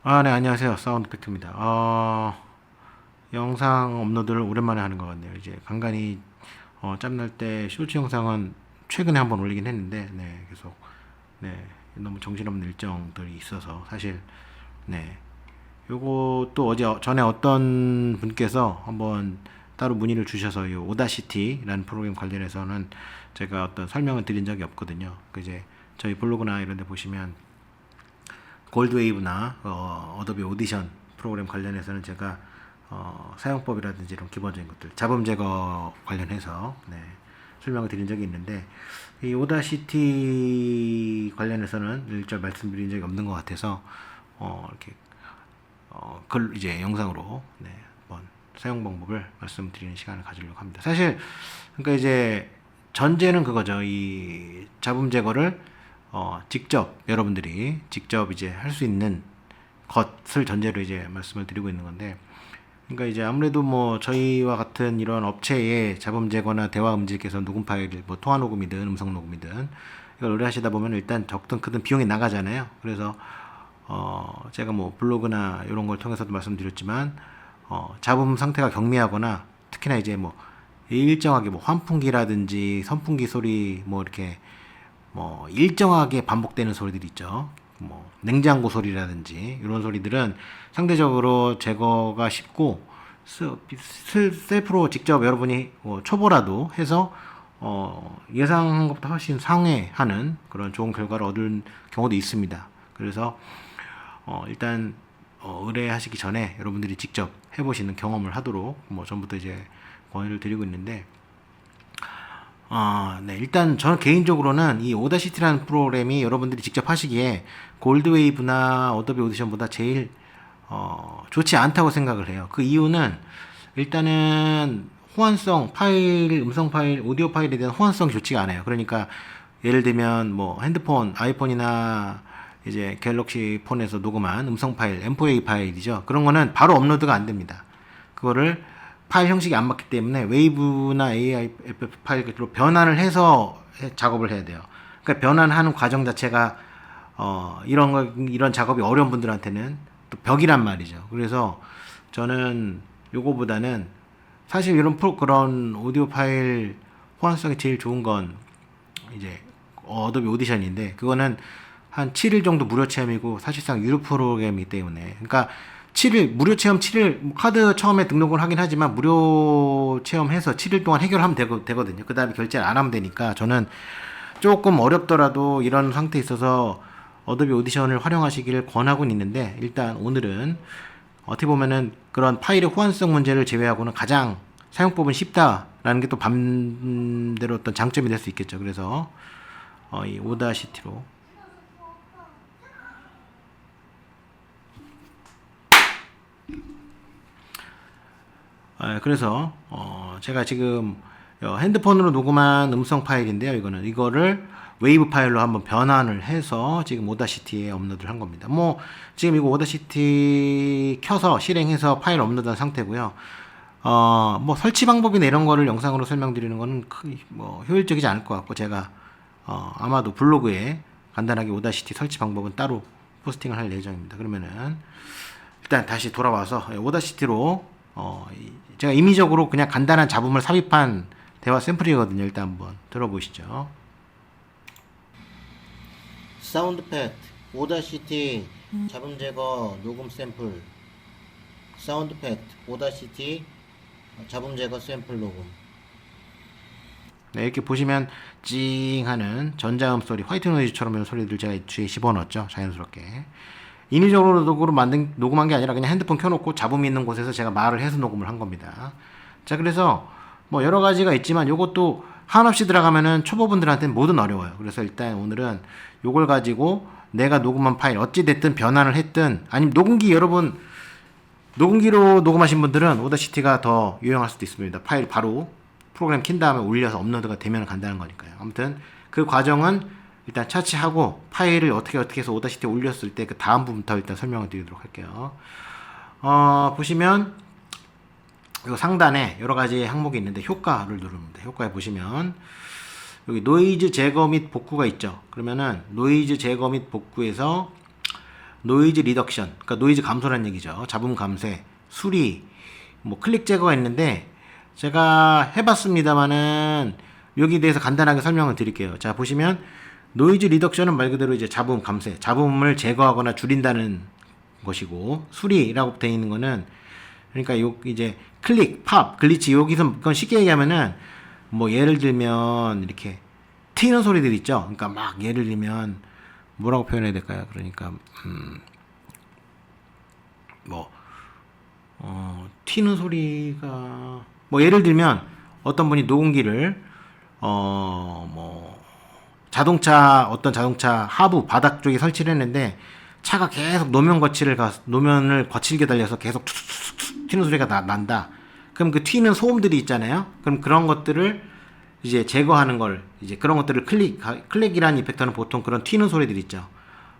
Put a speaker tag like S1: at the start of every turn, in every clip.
S1: 네, 안녕하세요. 사운드 팩트입니다. 영상 업로드를 오랜만에 하는 것 같네요. 이제 간간히 짬날 때 쇼츠 영상은 최근에 한번 올리긴 했는데, 네, 계속, 네, 너무 정신없는 일정들이 있어서 사실, 네, 요거 또 어제 전에 어떤 분께서 한번 따로 문의를 주셔서 이 오다시티라는 프로그램 관련해서는 제가 어떤 설명을 드린 적이 없거든요. 그 이제 저희 블로그나 이런 데 보시면 골드웨이브나 어도비 오디션 프로그램 관련해서는 제가 사용법이라든지 이런 기본적인 것들 잡음 제거 관련해서 네, 설명을 드린 적이 있는데 이 오다시티 관련해서는 일절 말씀드린 적이 없는 것 같아서 이렇게 글 이제 영상으로 네, 한번 사용 방법을 말씀드리는 시간을 가지려고 합니다. 사실 그러니까 이제 전제는 그거죠. 이 잡음 제거를 직접 여러분들이 직접 이제 할 수 있는 것을 전제로 이제 말씀을 드리고 있는 건데, 그러니까 이제 아무래도 뭐 저희와 같은 이런 업체의 잡음 제거나 대화 음질께서 녹음 파일을 뭐 통화 녹음이든 음성 녹음이든 이걸 의뢰하시다 보면 일단 적든 크든 비용이 나가잖아요. 그래서 제가 뭐 블로그나 이런 걸 통해서도 말씀드렸지만 잡음 상태가 경미하거나 특히나 이제 뭐 일정하게 뭐 환풍기라든지 선풍기 소리 뭐 이렇게 뭐 일정하게 반복되는 소리들이 있죠. 뭐 냉장고 소리라든지 이런 소리들은 상대적으로 제거가 쉽고 셀프로 직접 여러분이 초보라도 해서 예상한 것보다 훨씬 상회하는 그런 좋은 결과를 얻을 경우도 있습니다. 그래서 일단 의뢰하시기 전에 여러분들이 직접 해보시는 경험을 하도록 뭐 전부터 이제 권유를 드리고 있는데 네. 일단 저는 개인적으로는 이 오다시티라는 프로그램이 여러분들이 직접 하시기에 골드웨이브나 어도비 오디션보다 제일 좋지 않다고 생각을 해요. 그 이유는 일단은 호환성 파일, 음성 파일, 오디오 파일에 대한 호환성이 좋지가 않아요. 그러니까 예를 들면 뭐 핸드폰, 아이폰이나 이제 갤럭시 폰에서 녹음한 음성 파일, M4A 파일이죠. 그런 거는 바로 업로드가 안 됩니다. 그거를 파일 형식이 안 맞기 때문에 웨이브나 AIFF 파일로 변환을 해서 작업을 해야 돼요. 그러니까 변환하는 과정 자체가 이런 작업이 어려운 분들한테는 또 벽이란 말이죠. 그래서 저는 요거보다는 사실 이런 그런 오디오 파일 호환성이 제일 좋은 건 이제 어도비 오디션인데 그거는 한 7일 정도 무료 체험이고 사실상 유료 프로그램이기 때문에 그러니까 7일 무료 체험 7일 카드 처음에 등록을 하긴 하지만 무료 체험해서 7일 동안 해결하면 되거든요. 그 다음에 결제를 안 하면 되니까 저는 조금 어렵더라도 이런 상태에 있어서 어도비 오디션을 활용하시기를 권하고는 있는데 일단 오늘은 어떻게 보면은 그런 파일의 호환성 문제를 제외하고는 가장 사용법은 쉽다라는 게 또 반대로 어떤 장점이 될 수 있겠죠. 그래서 이 오다시티로 그래서 제가 지금 핸드폰으로 녹음한 음성 파일인데요. 이거를 웨이브 파일로 한번 변환을 해서 지금 오다시티에 업로드를 한 겁니다. 뭐 지금 이거 오다시티 켜서 실행해서 파일 업로드한 상태고요. 뭐 설치 방법이나 이런 거를 영상으로 설명드리는 거는 뭐 효율적이지 않을 것 같고 제가 아마도 블로그에 간단하게 오다시티 설치 방법은 따로 포스팅을 할 예정입니다. 그러면은 일단 다시 돌아와서 오다시티로 제가 임의적으로 그냥 간단한 잡음을 삽입한 대화 샘플이거든요. 일단 한번 들어보시죠. 사운드 팩트 오다시티 잡음 제거 녹음 샘플 사운드 팩트 오다시티 잡음 제거 샘플 녹음. 네, 이렇게 보시면 찡하는 전자음 소리, 화이트 노이즈처럼 이런 소리들 제가 뒤에 집어넣었죠. 자연스럽게. 인위적으로 녹음한 게 아니라 그냥 핸드폰 켜놓고 잡음이 있는 곳에서 제가 말을 해서 녹음을 한 겁니다. 자, 그래서 뭐 여러 가지가 있지만 요것도 한없이 들어가면은 초보분들한테는 뭐든 어려워요. 그래서 일단 오늘은 요걸 가지고 내가 녹음한 파일 어찌됐든 변환을 했든 아니면 녹음기 여러분 녹음기로 녹음하신 분들은 오다시티가 더 유용할 수도 있습니다. 파일 바로 프로그램 킨 다음에 올려서 업로드가 되면 간다는 거니까요. 아무튼 그 과정은 일단 차치하고 파일을 어떻게 해서 오다시티에 올렸을 때 그 다음 부분부터 일단 설명을 드리도록 할게요. 보시면 이거 상단에 여러 가지 항목이 있는데 효과를 누릅니다. 효과에 보시면 여기 노이즈 제거 및 복구가 있죠. 그러면은 노이즈 제거 및 복구에서 노이즈 리덕션, 그러니까 노이즈 감소라는 얘기죠. 잡음 감쇄, 수리, 뭐 클릭 제거가 있는데 제가 해봤습니다만은 여기에 대해서 간단하게 설명을 드릴게요. 자, 보시면 노이즈 리덕션은 말 그대로 이제 잡음 감쇄, 잡음을 제거하거나 줄인다는 것이고, 수리라고 되어 있는 거는 그러니까 요 이제 클릭, 팝, 글리치, 여기서 그건 쉽게 얘기하면은 뭐 예를 들면 이렇게 튀는 소리들 있죠. 그러니까 막 예를 들면 뭐라고 표현해야 될까요? 그러니까 뭐 튀는 소리가 뭐 예를 들면 어떤 분이 녹음기를 뭐 어떤 자동차 하부 바닥 쪽에 설치를 했는데 차가 계속 노면을 거칠게 달려서 계속 툭툭툭 튀는 소리가 난다. 그럼 그 튀는 소음들이 있잖아요. 그럼 그런 것들을 이제 제거하는 걸, 이제 그런 것들을 클릭이라는 이펙터는 보통 그런 튀는 소리들 있죠.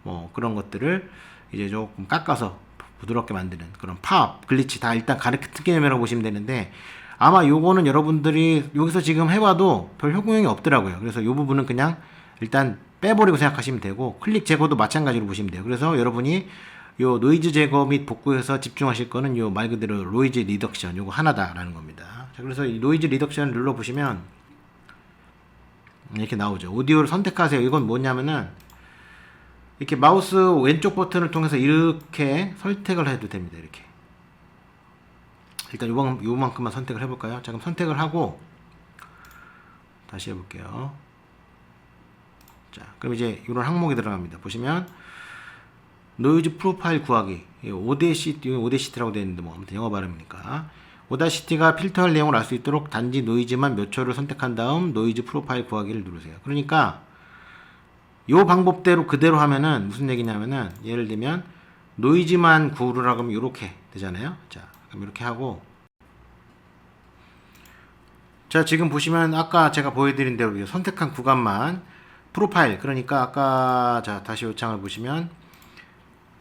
S1: 뭐 그런 것들을 이제 조금 깎아서 부드럽게 만드는 그런 팝, 글리치 다 일단 가르쳐 개념이라고 보시면 되는데, 아마 요거는 여러분들이 여기서 지금 해봐도 별 효용이 없더라고요. 그래서 요 부분은 그냥 일단 빼버리고 생각하시면 되고, 클릭 제거도 마찬가지로 보시면 돼요. 그래서 여러분이 요 노이즈 제거 및 복구에서 집중하실 거는 요 말 그대로 노이즈 리덕션 요거 하나다라는 겁니다. 자, 그래서 이 노이즈 리덕션을 눌러보시면 이렇게 나오죠. 오디오를 선택하세요. 이건 뭐냐면은 이렇게 마우스 왼쪽 버튼을 통해서 이렇게 선택을 해도 됩니다. 이렇게 일단 요만큼만 선택을 해볼까요? 자, 그럼 선택을 하고 다시 해볼게요. 자, 그럼 이제 이런 항목이 들어갑니다. 보시면 노이즈 프로파일 구하기, 오데시티라고 되어 있는데 뭐 아무튼 영어 발음이니까, 오다시티가 필터할 내용을 알 수 있도록 단지 노이즈만 몇 초를 선택한 다음 노이즈 프로파일 구하기를 누르세요. 그러니까 요 방법대로 그대로 하면은 무슨 얘기냐면은, 예를 들면 노이즈만 구르라고 하면 이렇게 되잖아요. 자, 그럼 이렇게 하고, 자, 지금 보시면 아까 제가 보여드린 대로 선택한 구간만 프로파일, 그러니까 아까, 자, 다시 요창을 보시면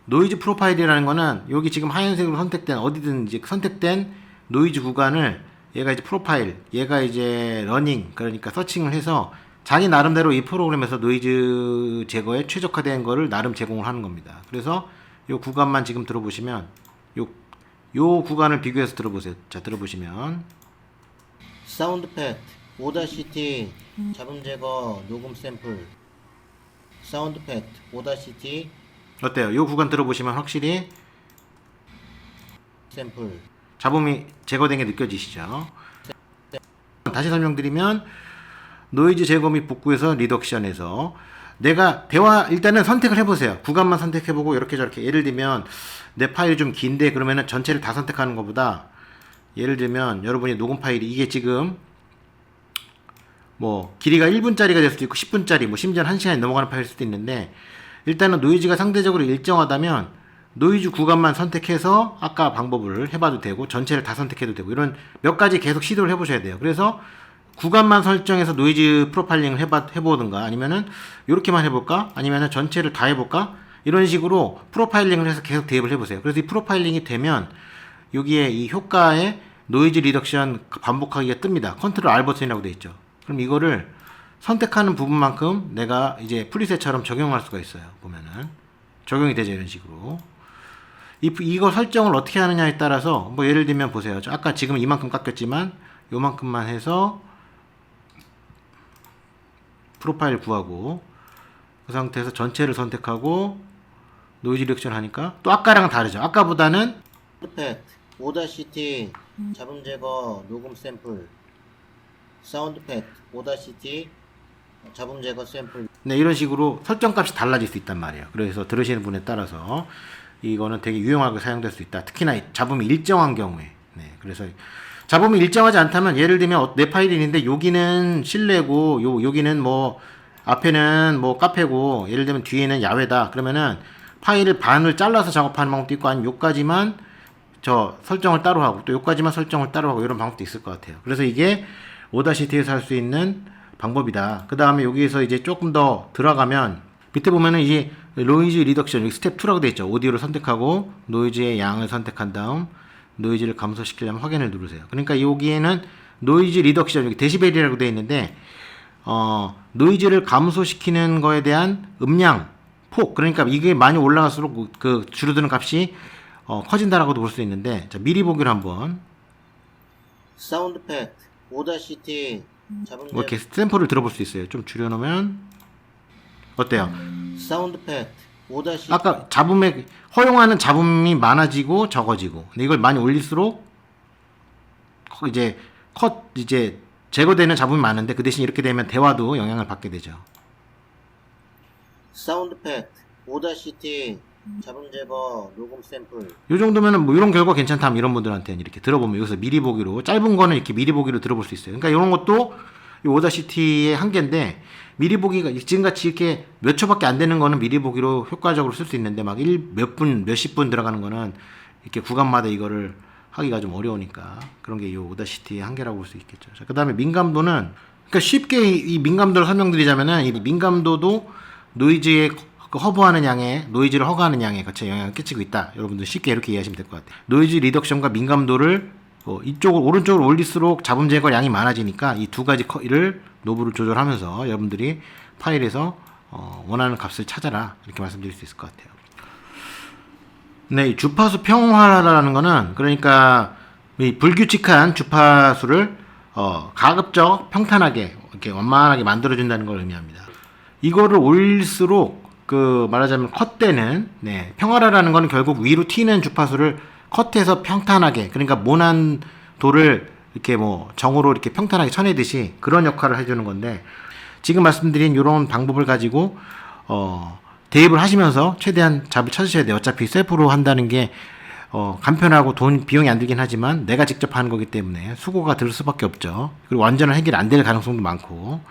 S1: 노이즈 프로파일이라는 거는 여기 지금 하얀색으로 선택된 어디든 이제 선택된 노이즈 구간을 얘가 이제 프로파일, 얘가 이제 러닝, 그러니까 서칭을 해서 자기 나름대로 이 프로그램에서 노이즈 제거에 최적화된 거를 나름 제공을 하는 겁니다. 그래서 요 구간만 지금 들어보시면 요 구간을 비교해서 들어보세요. 자, 들어보시면 사운드 팻, 오다시티, 잡음 제거, 녹음 샘플, 사운드 팻, 오다시티, 어때요? 요 구간 들어보시면 확실히 샘플, 잡음이 제거된 게 느껴지시죠? 다시 설명드리면 노이즈 제거 및 복구에서 리덕션에서 내가 일단은 선택을 해보세요. 구간만 선택해보고 이렇게 저렇게, 예를 들면 내 파일이 좀 긴데 그러면은 전체를 다 선택하는 것보다, 예를 들면 여러분이 녹음 파일이 이게 지금 뭐 길이가 1분짜리가 될 수도 있고 10분짜리, 뭐 심지어 1시간이 넘어가는 파일일 수도 있는데, 일단은 노이즈가 상대적으로 일정하다면 노이즈 구간만 선택해서 아까 방법을 해봐도 되고 전체를 다 선택해도 되고, 이런 몇 가지 계속 시도를 해보셔야 돼요. 그래서 구간만 설정해서 노이즈 프로파일링을 해보든가, 아니면은 이렇게만 해볼까, 아니면은 전체를 다 해볼까, 이런 식으로 프로파일링을 해서 계속 대입을 해보세요. 그래서 이 프로파일링이 되면 여기에 이 효과에 노이즈 리덕션 반복하기가 뜹니다. 컨트롤 R 버튼이라고 되어 있죠. 그럼 이거를 선택하는 부분만큼 내가 이제 프리셋처럼 적용할 수가 있어요. 보면은 적용이 되죠. 이런 식으로. 이거 설정을 어떻게 하느냐에 따라서, 뭐 예를 들면 보세요. 아까 지금 이만큼 깎였지만 요만큼만 해서 프로파일 구하고, 그 상태에서 전체를 선택하고 노이즈 리덕션 하니까 또 아까랑은 다르죠. 아까보다는 팻, 오다시티, 잡음 제거, 녹음 샘플, 사운드 팻, 오다시티, 잡음 제거 샘플. 네, 이런 식으로 설정값이 달라질 수 있단 말이에요. 그래서 들으시는 분에 따라서 이거는 되게 유용하게 사용될 수 있다. 특히나 잡음이 일정한 경우에. 네, 그래서 잡음이 일정하지 않다면, 예를 들면 내 파일이 있는데 여기는 실내고 여기는 뭐 앞에는 뭐 카페고, 예를 들면 뒤에는 야외다. 그러면은 파일을 반을 잘라서 작업하는 방법도 있고, 아니면 요까지만 저 설정을 따로 하고 또 요까지만 설정을 따로 하고, 이런 방법도 있을 것 같아요. 그래서 이게 오다시티에서 할 수 있는 방법이다. 그 다음에 여기에서 이제 조금 더 들어가면 밑에 보면은 이제 노이즈 리덕션, 여기 스텝 2라고 되어 있죠. 오디오를 선택하고 노이즈의 양을 선택한 다음 노이즈를 감소시키려면 확인을 누르세요. 그러니까 여기에는 노이즈 리덕션, 여기 데시벨이라고 되어 있는데 노이즈를 감소시키는 거에 대한 음량 폭, 그러니까 이게 많이 올라갈수록 그 줄어드는 값이 커진다라고도 볼 수 있는데, 자, 미리 보기를 한번
S2: 사운드 팩트 5-T 잡음
S1: 뭐 이렇게 샘플을 들어볼 수 있어요. 좀 줄여놓으면 어때요?
S2: 사운드 팩트 5-T
S1: 아까 잡음에 허용하는 잡음이 많아지고 적어지고, 근데 이걸 많이 올릴수록 이제 이제 제거되는 잡음이 많은데, 그 대신 이렇게 되면 대화도 영향을 받게 되죠.
S2: 사운드 팩트 5-T 잡음 제거 녹음 샘플
S1: 이 정도면은 뭐 이런 결과 괜찮다면 이런 분들한테는 이렇게 들어보면 여기서 미리 보기로, 짧은 거는 이렇게 미리 보기로 들어볼 수 있어요. 그러니까 이런 것도 이 오다시티의 한계인데, 미리 보기가 지금같이 이렇게 몇 초밖에 안 되는 거는 미리 보기로 효과적으로 쓸 수 있는데, 막 몇 분, 몇십 분 들어가는 거는 이렇게 구간마다 이거를 하기가 좀 어려우니까, 그런 게 이 오다시티의 한계라고 볼 수 있겠죠. 자, 그 다음에 민감도는, 그러니까 쉽게 이 민감도를 설명드리자면은, 이 민감도도 노이즈에 허브하는 양에, 노이즈를 허가하는 양에 같이 영향을 끼치고 있다. 여러분들 쉽게 이렇게 이해하시면 될 것 같아요. 노이즈 리덕션과 민감도를 이쪽으로, 오른쪽으로 올릴수록 잡음 제거 양이 많아지니까 이 두 가지를 노브를 조절하면서 여러분들이 파일에서 원하는 값을 찾아라, 이렇게 말씀드릴 수 있을 것 같아요. 네, 이 주파수 평화라는 거는, 그러니까 이 불규칙한 주파수를 가급적 평탄하게 이렇게 완만하게 만들어준다는 걸 의미합니다. 이거를 올릴수록 말하자면 컷되는, 평화라는 거는 결국 위로 튀는 주파수를 컷해서 평탄하게, 그러니까 모난도를 이렇게 뭐 정으로 이렇게 평탄하게 쳐내듯이 그런 역할을 해주는 건데, 지금 말씀드린 이런 방법을 가지고 대입을 하시면서 최대한 잡을 찾으셔야 돼요. 어차피 셀프로 한다는 게 간편하고 비용이 안 들긴 하지만 내가 직접 하는 거기 때문에 수고가 들 수밖에 없죠. 그리고 완전한 해결이 안 될 가능성도 많고.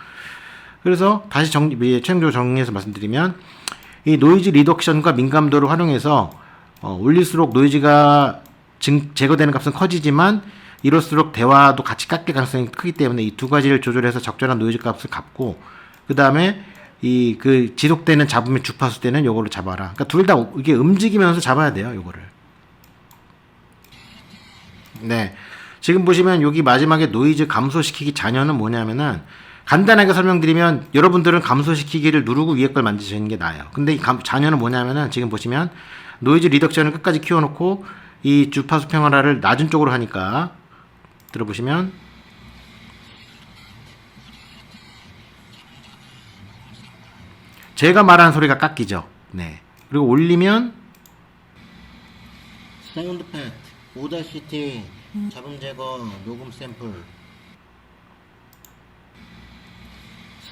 S1: 그래서 다시 최종적으로 정리해서 말씀드리면, 이 노이즈 리덕션과 민감도를 활용해서 올릴수록 노이즈가 제거되는 값은 커지지만, 이럴수록 대화도 같이 깎일 가능성이 크기 때문에 이 두 가지를 조절해서 적절한 노이즈 값을 값고, 그 다음에 지속되는 잡음의 주파수 때는 요거를 잡아라. 그러니까 둘 다 이게 움직이면서 잡아야 돼요, 요거를. 네. 지금 보시면 여기 마지막에 노이즈 감소시키기 잔여는 뭐냐면은, 간단하게 설명드리면 여러분들은 감소시키기를 누르고 위에 걸 만드시는 게 나아요. 근데 이 잔여는 뭐냐면은, 지금 보시면 노이즈 리덕션을 끝까지 키워놓고 이 주파수 평화를 낮은 쪽으로 하니까, 들어보시면 제가 말하는 소리가 깎이죠. 네. 그리고 올리면
S2: 사운드 팩트 5-T 잡음 제거 녹음 샘플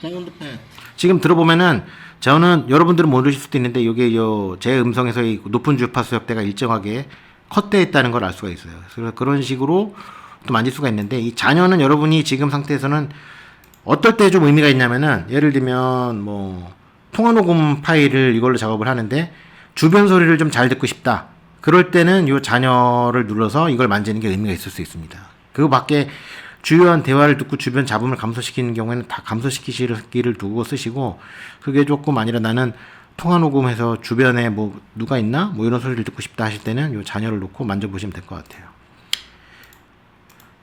S2: 사운드 팩트
S1: 지금 들어보면은, 저는 여러분들은 모르실 수도 있는데 이게 제 음성에서의 높은 주파수 역대가 일정하게 컷되어 있다는 걸 알 수가 있어요. 그래서 그런 식으로 또 만질 수가 있는데, 이 잔여는 여러분이 지금 상태에서는 어떨 때 좀 의미가 있냐면은, 예를 들면 뭐 통화 녹음 파일을 이걸로 작업을 하는데 주변 소리를 좀 잘 듣고 싶다. 그럴 때는 이 잔여를 눌러서 이걸 만지는 게 의미가 있을 수 있습니다. 그 밖에 주요한 대화를 듣고 주변 잡음을 감소시키는 경우에는 다 감소시키기를 두고 쓰시고, 그게 조금 아니라 나는 통화 녹음해서 주변에 뭐 누가 있나? 뭐 이런 소리를 듣고 싶다 하실 때는 이 잔여를 놓고 만져보시면 될 것 같아요.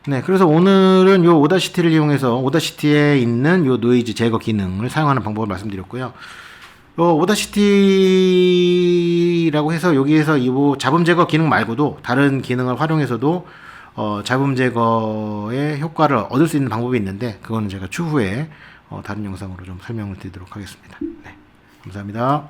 S1: 네, 그래서 오늘은 요 오다시티를 이용해서 오다시티에 있는 요 노이즈 제거 기능을 사용하는 방법을 말씀드렸고요. 오다시티라고 해서 여기에서 이 잡음 제거 기능 말고도 다른 기능을 활용해서도 잡음 제거의 효과를 얻을 수 있는 방법이 있는데, 그거는 제가 추후에 다른 영상으로 좀 설명을 드리도록 하겠습니다. 네, 감사합니다.